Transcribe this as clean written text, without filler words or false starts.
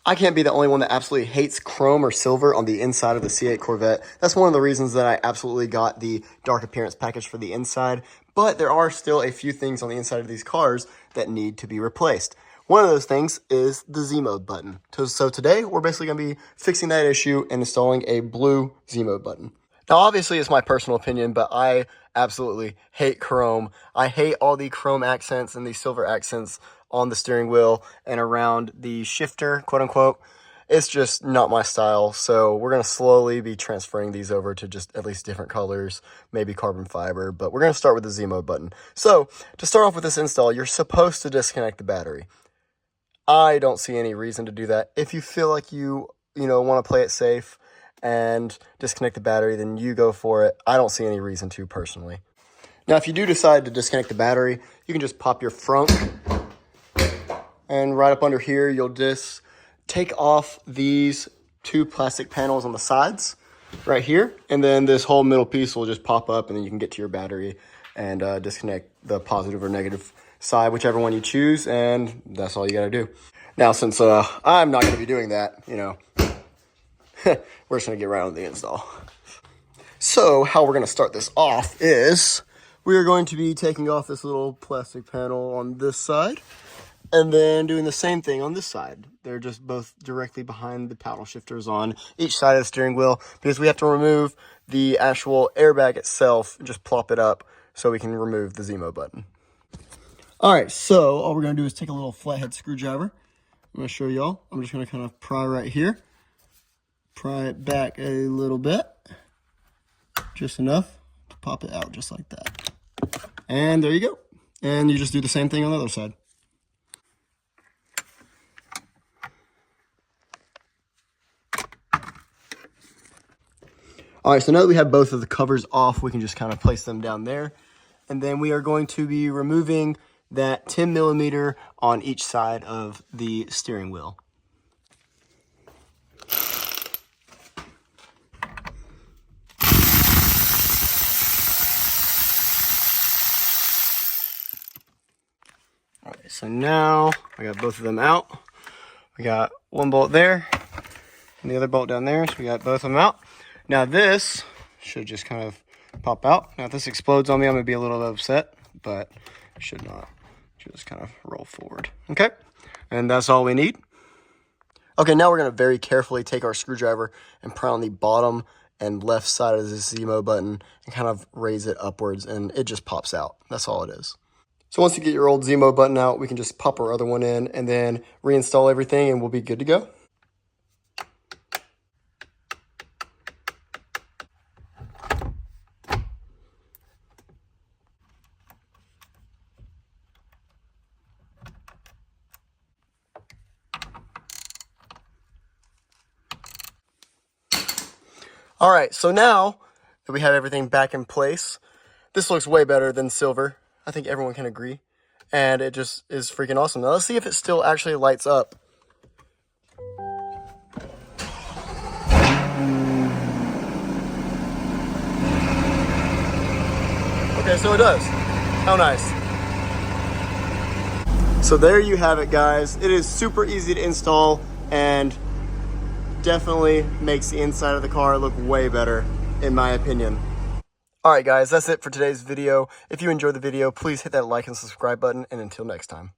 I can't be the only one that absolutely hates chrome or silver on the inside of the C8 Corvette. That's one of the reasons that I absolutely got the dark appearance package for the inside. But there are still a few things on the inside of these cars that need to be replaced. One of those things is the Z-Mode button. So today, we're basically going to be fixing that issue and installing a blue Z-Mode button. Now, obviously, it's my personal opinion, but I absolutely hate chrome. I hate all the chrome accents and the silver accents on the steering wheel and around the shifter, quote unquote. It's just not my style, so we're going to slowly be transferring these over to just at least different colors, maybe carbon fiber, but we're going to start with the Z-Mode button. So, to start off with this install, you're supposed to disconnect the battery. I don't see any reason to do that. If you feel like you want to play it safe and disconnect the battery, then you go for it. I don't see any reason to personally. Now, if you do decide to disconnect the battery, you can just pop your front, and right up under here, you'll just take off these two plastic panels on the sides right here, and then this whole middle piece will just pop up, and then you can get to your battery and disconnect the positive or negative side, whichever one you choose, and that's all you got to do. Now, since I'm not going to be doing that, we're just going to get right on the install. So how we're going to start this off is we are going to be taking off this little plastic panel on this side and then doing the same thing on this side. They're just both directly behind the paddle shifters on each side of the steering wheel because we have to remove the actual airbag itself and just plop it up so we can remove the Z-Mode button. All right, so all we're going to do is take a little flathead screwdriver. I'm going to show y'all. I'm just going to kind of pry right here. Pry it back a little bit, just enough to pop it out just like that. And there you go. And you just do the same thing on the other side. All right, so now that we have both of the covers off, we can just kind of place them down there. And then we are going to be removing that 10 millimeter on each side of the steering wheel. All right, so now I got both of them out. We got one bolt there and the other bolt down there, so we got both of them out. Now this should just kind of pop out. Now if this explodes on me, I'm gonna be a little upset, but it should not. Should just kind of roll forward. Okay, and that's all we need. Okay, now we're gonna very carefully take our screwdriver and pry on the bottom and left side of the Z-Mode button and kind of raise it upwards, and it just pops out. That's all it is. So once you get your old Z-Mode button out, we can just pop our other one in and then reinstall everything and we'll be good to go. All right, so now that we have everything back in place, this looks way better than silver. I think everyone can agree. And it just is freaking awesome. Now let's see if it still actually lights up. Okay, so it does. How nice. So there you have it, guys. It is super easy to install and definitely makes the inside of the car look way better, in my opinion. Alright guys, that's it for today's video. If you enjoyed the video, please hit that like and subscribe button, and until next time.